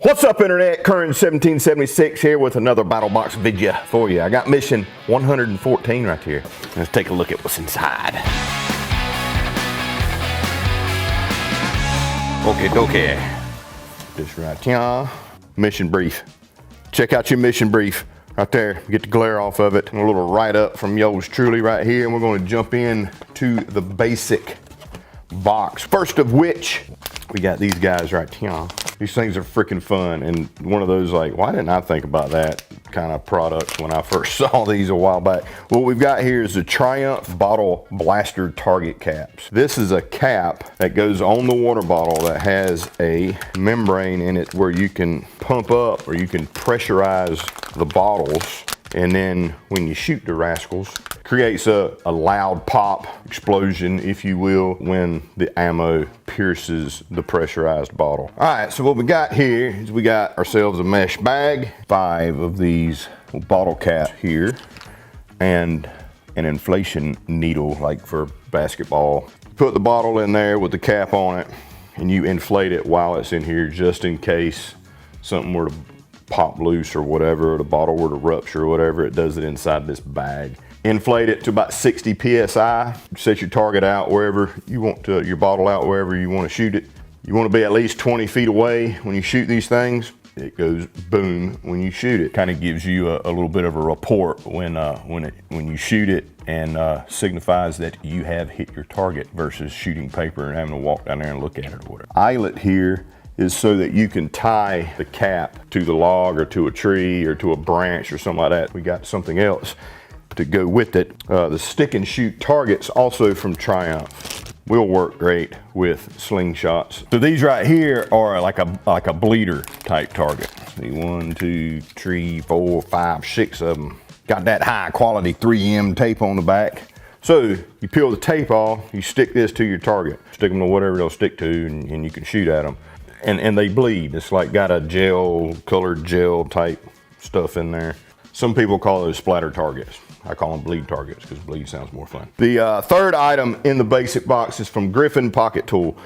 What's up, Internet? Current 1776 here with another BattlBox video for you. I got mission 114 right here. Let's take a look at what's inside. Okay. This right here. Mission brief. Check out your mission brief right there. Get the glare off of it. And a little write-up from yours truly right here. And we're going to jump in to the basic box. First of which, we got these guys right here. These things are freaking fun, and one of those like, why didn't I think about that kind of products when I first saw these a while back? What we've got here is the Triumph Bottle Blaster Target Caps. This is a cap that goes on the water bottle that has a membrane in it where you can pump up or you can pressurize the bottles, and then when you shoot the rascals, creates a loud pop explosion, if you will, when the ammo pierces the pressurized bottle. All right, so what we got here is we got ourselves a mesh bag, 5 of these bottle caps here, and an inflation needle, like for basketball. Put the bottle in there with the cap on it, and you inflate it while it's in here, just in case something were to pop loose or whatever, or the bottle were to rupture or whatever. It does it inside this bag. Inflate it to about 60 PSI. Set your target out wherever you want to, your bottle out wherever you want to shoot it. You want to be at least 20 feet away when you shoot these things. It goes boom when you shoot it. Kind of gives you a little bit of a report when you shoot it, and signifies that you have hit your target versus shooting paper and having to walk down there and look at it or whatever. Eyelet here is so that you can tie the cap to the log or to a tree or to a branch or something like that. We got something else to go with it. The stick and shoot targets, also from Triumph, will work great with slingshots. So these right here are like a bleeder type target. See, 1, 2, 3, 4, 5, 6 of them. Got that high quality 3M tape on the back. So you peel the tape off, you stick this to your target. Stick them to whatever they'll stick to, and you can shoot at them. And they bleed. It's like got a gel, colored gel type stuff in there. Some people call those splatter targets. I call them bleed targets because bleed sounds more fun. The third item in the basic box is from Griffin Pocket Tool.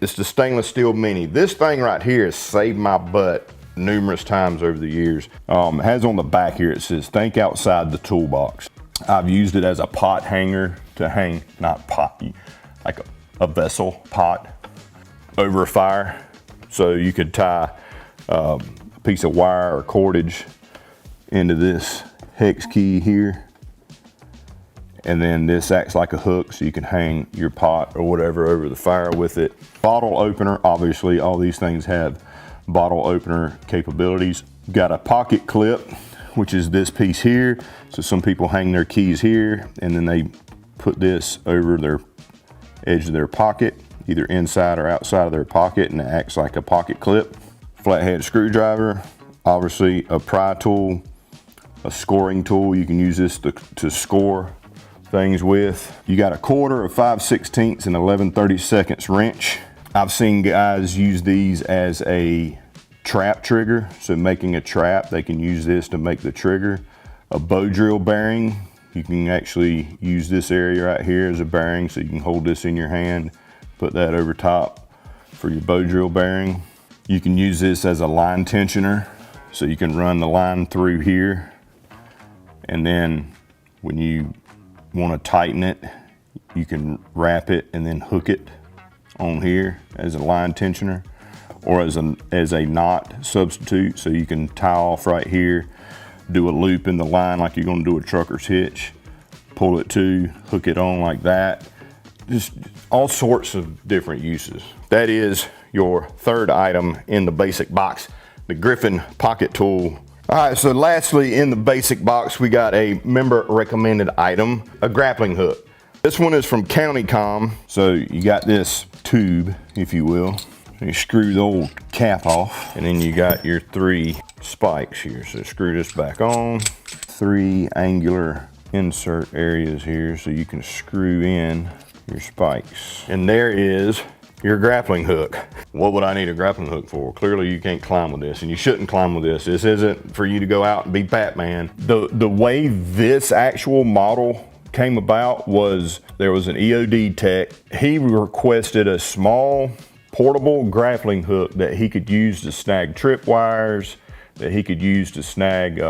It's the stainless steel mini. This thing right here has saved my butt numerous times over the years. It has on the back here, it says, think outside the toolbox. I've used it as a pot hanger to hang, not pot, like a vessel pot over a fire. So you could tie a piece of wire or cordage into this hex key here, and then this acts like a hook so you can hang your pot or whatever over the fire with it. Bottle opener, obviously all these things have bottle opener capabilities. Got a pocket clip, which is this piece here. So some people hang their keys here, and then they put this over their edge of their pocket, either inside or outside of their pocket, and it acts like a pocket clip. Flathead screwdriver, obviously a pry tool, a scoring tool. You can use this to score things with. You got a quarter, a 5/16 and 11/32 wrench. I've seen guys use these as a trap trigger. So making a trap, they can use this to make the trigger. A bow drill bearing. You can actually use this area right here as a bearing, so you can hold this in your hand, put that over top for your bow drill bearing. You can use this as a line tensioner, so you can run the line through here, and then when you want to tighten it, you can wrap it and then hook it on here as a line tensioner, or as a knot substitute, so you can tie off right here, do a loop in the line like you're going to do a trucker's hitch, pull it to, hook it on like that. Just all sorts of different uses. That is your third item in the basic box, the Griffin Pocket Tool. All right, so lastly in the basic box, we got a member recommended item, a grappling hook. This one is from CountyCom. So you got this tube, if you will. You screw the old cap off, and then you got your 3 spikes here. So screw this back on. 3 angular insert areas here, so you can screw in your spikes. And there is your grappling hook. What would I need a grappling hook for? Clearly you can't climb with this, and you shouldn't climb with this. This isn't for you to go out and be Batman. The way this actual model came about was there was an EOD tech. He requested a small portable grappling hook that he could use to snag trip wires, that he could use to snag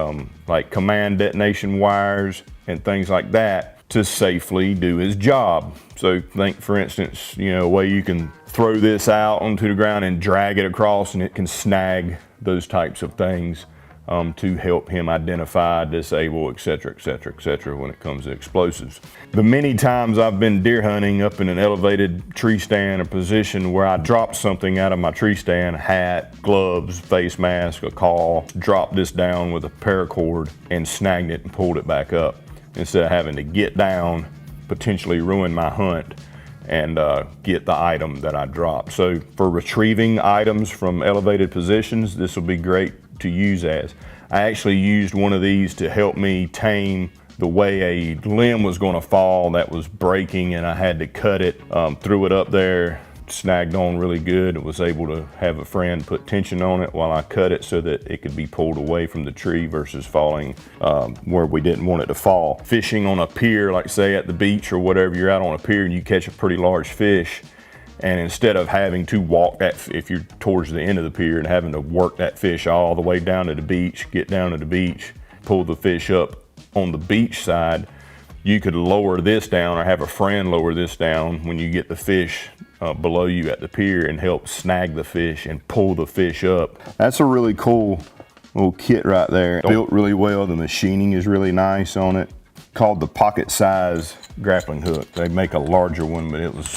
like command detonation wires and things like that to safely do his job. So think, for instance, you know, a way you can throw this out onto the ground and drag it across and it can snag those types of things to help him identify, disable, etc., etc., etc. when it comes to explosives. The many times I've been deer hunting up in an elevated tree stand, a position where I dropped something out of my tree stand, a hat, gloves, face mask, a call, dropped this down with a paracord and snagged it and pulled it back up instead of having to get down, potentially ruin my hunt, and get the item that I dropped. So for retrieving items from elevated positions, this will be great to use as. I actually used one of these to help me tame the way a limb was going to fall that was breaking, and I had to cut it, threw it up there, snagged on really good, and was able to have a friend put tension on it while I cut it so that it could be pulled away from the tree versus falling where we didn't want it to fall. Fishing on a pier, like say at the beach or whatever, you're out on a pier and you catch a pretty large fish, and instead of having to walk that, if you're towards the end of the pier and having to work that fish all the way down to the beach, get down to the beach, pull the fish up on the beach side, you could lower this down or have a friend lower this down when you get the fish below you at the pier and help snag the fish and pull the fish up. That's a really cool little kit right there. Built really well. The machining is really nice on it. Called the pocket size grappling hook. They make a larger one, but it was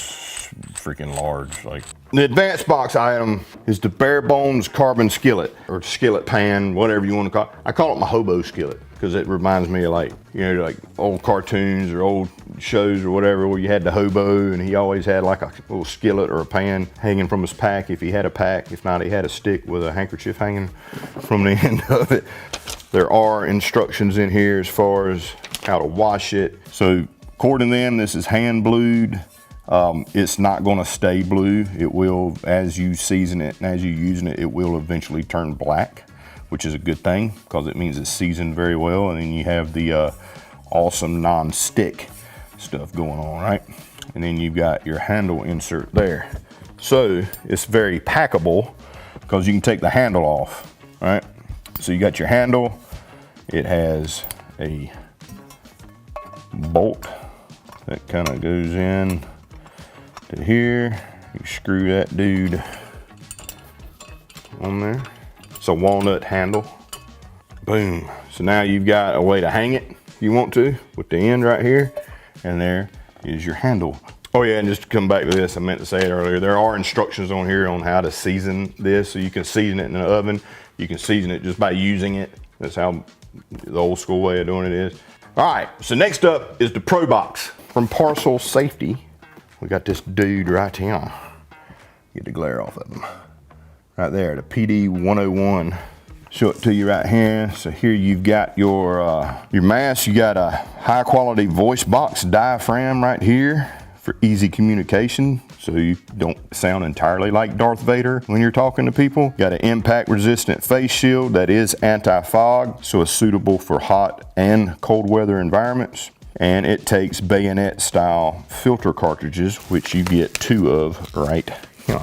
freaking large. Like, the advanced box item is the bare bones carbon skillet or skillet pan, whatever you want to call it. I call it my hobo skillet because it reminds me of, like, you know, like old cartoons or old shows or whatever where you had the hobo and he always had like a little skillet or a pan hanging from his pack if he had a pack. If not, he had a stick with a handkerchief hanging from the end of it. There are instructions in here as far as how to wash it. So according to them, this is hand blued. It's not going to stay blue. It will, as you season it and as you using it, it will eventually turn black, which is a good thing because it means it's seasoned very well. And then you have the awesome non-stick stuff going on, right? And then you've got your handle insert there. So it's very packable because you can take the handle off, right? So you got your handle. It has a bolt that kind of goes in to here. You screw that dude on there. It's a walnut handle. Boom. So now you've got a way to hang it if you want to with the end right here, and there is your handle. Oh yeah, and just to come back to this, I meant to say it earlier, there are instructions on here on how to season this. So you can season it in the oven. You can season it just by using it. That's how the old school way of doing it is. All right, so next up is the Prob Box from Parcel Safety. We got this dude right here. Get the glare off of him. Right there, the PD 101. Show it to you right here. So here you've got your mask. You got a high quality voice box diaphragm right here for easy communication, so you don't sound entirely like Darth Vader when you're talking to people. Got an impact resistant face shield that is anti-fog, so it's suitable for hot and cold weather environments. And it takes bayonet style filter cartridges, which you get 2 of right here.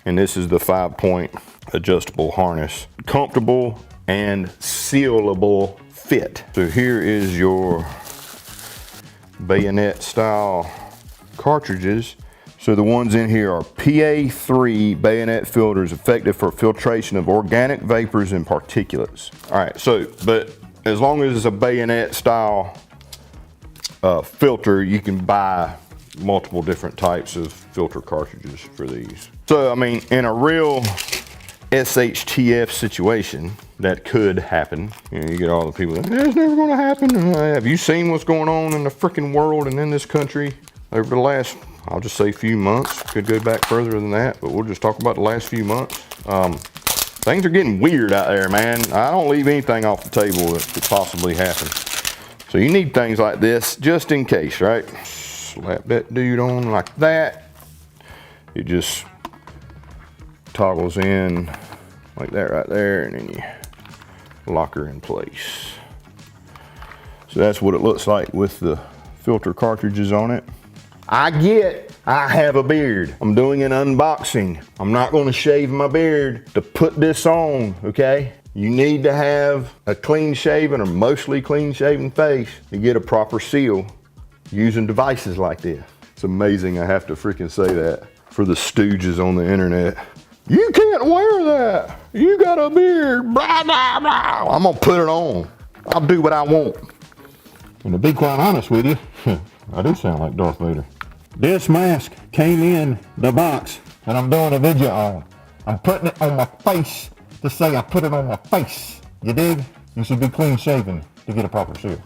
And this is the 5-point adjustable harness. Comfortable and sealable fit. So here is your bayonet style cartridges. So the ones in here are PA3 bayonet filters, effective for filtration of organic vapors and particulates. All right, so, but as long as it's a bayonet style filter, you can buy multiple different types of filter cartridges for these. So, I mean, in a real SHTF situation, that could happen. You know, you get all the people that, it's never gonna happen. Have you seen what's going on in the freaking world and in this country over the last, I'll just say few months, could go back further than that, but we'll just talk about the last few months. Things are getting weird out there, man. I don't leave anything off the table that could possibly happen. So you need things like this just in case, right? Slap that dude on like that. It just toggles in like that right there, and then you lock her in place. So that's what it looks like with the filter cartridges on it. I get I have a beard. I'm doing an unboxing. I'm not gonna shave my beard to put this on, okay? You need to have a clean shaven or mostly clean shaven face to get a proper seal using devices like this. It's amazing I have to freaking say that for the stooges on the internet. You can't wear that. You got a beard, blah, blah, blah. I'm gonna put it on. I'll do what I want. And to be quite honest with you, I do sound like Darth Vader. This mask came in the box that I'm doing a video on. I'm putting it on my face to say I put it on my face. You dig? You should be clean shaven to get a proper seal.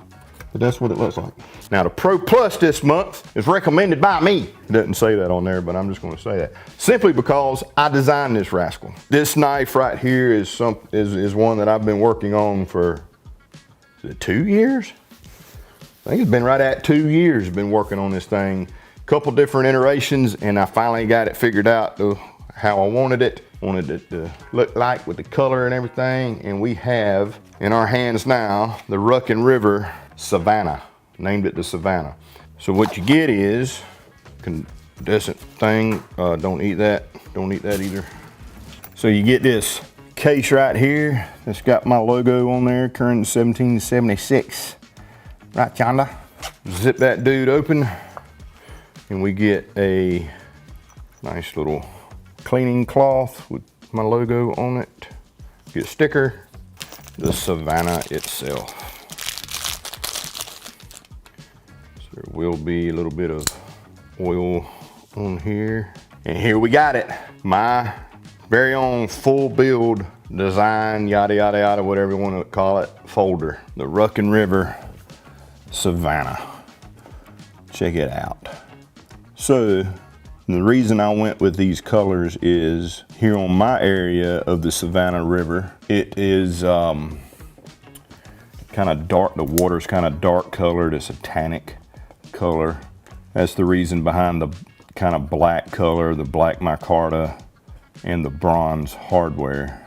But that's what it looks like. Now the Pro Plus this month is recommended by me. It doesn't say that on there, but I'm just gonna say that. Simply because I designed this rascal. This knife right here is one that I've been working on for, is it 2 years? I think it's been right at 2 years I've been working on this thing. Couple different iterations, and I finally got it figured out how I wanted it to look like with the color and everything. And we have in our hands now the Ruck and River Savannah, named it the Savannah. So what you get is incandescent thing. Don't eat that either. So you get this case right here that's got my logo on there, current 1776 right yonder. Zip that dude open and we get a nice little cleaning cloth with my logo on it. Get a sticker, the Savannah itself. There will be a little bit of oil on here. And here we got it. My very own full build design, yada, yada, yada, whatever you want to call it, folder. The Ruck and River Savannah. Check it out. So the reason I went with these colors is here on my area of the Savannah River, it is kind of dark. The water's kind of dark colored. It's a tannic color. That's the reason behind the kind of black color, the black micarta and the bronze hardware.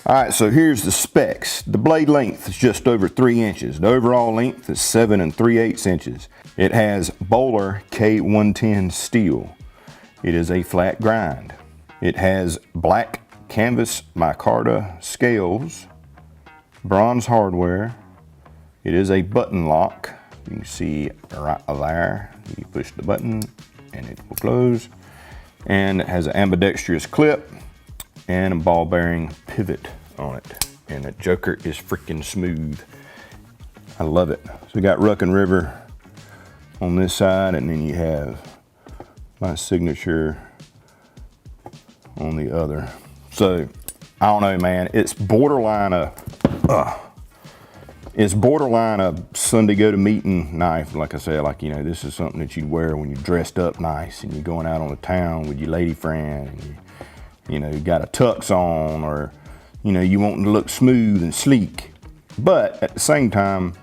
All right, so here's the specs. The blade length is just over 3 inches. The overall length is 7 3/8 inches. It has Bowler K110 steel. It is a flat grind. It has black canvas micarta scales, bronze hardware. It is a button lock. You can see right there, you push the button and it will close. And it has an ambidextrous clip and a ball bearing pivot on it. And the joker is freaking smooth. I love it. So we got Ruck and River on this side, and then you have my signature on the other. So I don't know, man, it's borderline a Sunday go to meeting knife. Like I said, like, you know, this is something that you'd wear when you're dressed up nice and you're going out on the town with your lady friend and you know, you got a tux on, or, you know, you want to look smooth and sleek. But at the same time,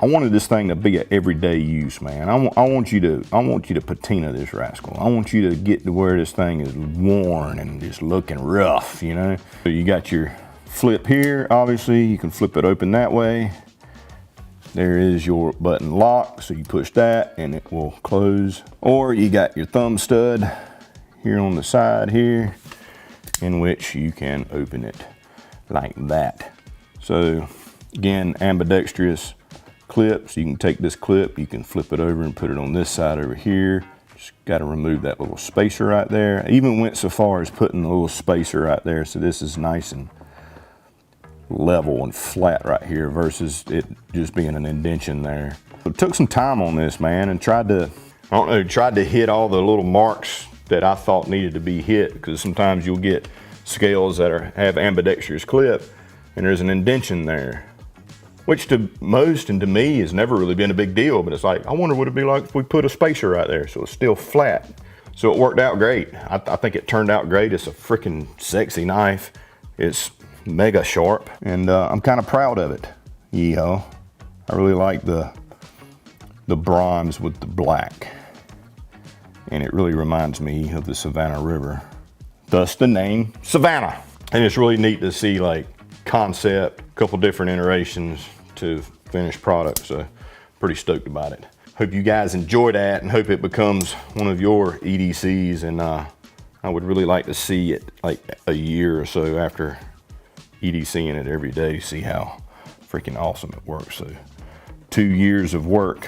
I wanted this thing to be an everyday use, man. I want you to patina this rascal. I want you to get to where this thing is worn and just looking rough, you know. So you got your flip here, obviously. You can flip it open that way. There is your button lock, so you push that and it will close. Or you got your thumb stud here on the side here, in which you can open it like that. So again, ambidextrous clips. You can take this clip, you can flip it over and put it on this side over here. Just got to remove that little spacer right there. I even went so far as putting a little spacer right there, so this is nice and level and flat right here versus it just being an indentation there. So took some time on this, man, and tried to hit all the little marks that I thought needed to be hit, because sometimes you'll get scales that have ambidextrous clip and there's an indentation there, which to most and to me has never really been a big deal, but it's like, I wonder what it'd be like if we put a spacer right there so it's still flat. So it worked out great. I think it turned out great. It's a freaking sexy knife. It's mega sharp, and I'm kind of proud of it. Yeehaw. I really like the bronze with the black, and it really reminds me of the Savannah River. Thus the name Savannah. And it's really neat to see like concept, a couple different iterations to finished product, so pretty stoked about it. Hope you guys enjoy that and hope it becomes one of your EDCs. And I would really like to see it like a year or so after EDCing it every day to see how freaking awesome it works. So 2 years of work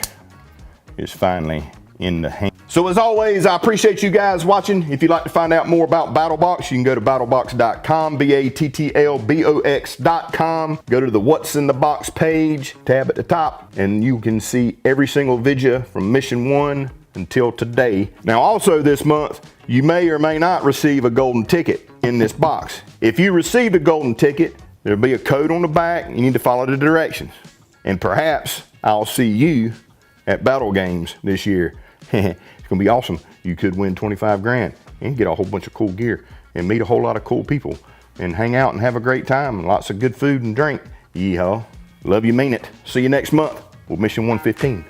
is finally in the hand. So as always, I appreciate you guys watching. If you'd like to find out more about BattlBox, you can go to battlebox.com, BATTLBOX.com. Go to the What's in the Box page, tab at the top, and you can see every single video from Mission 1 until today. Now also this month, you may or may not receive a golden ticket in this box. If you receive a golden ticket, there'll be a code on the back. You need to follow the directions. And perhaps I'll see you at Battle Games this year. It's gonna be awesome. You could win 25 grand and get a whole bunch of cool gear and meet a whole lot of cool people and hang out and have a great time and lots of good food and drink. Yeehaw. Love you, mean it. See you next month with Mission 115.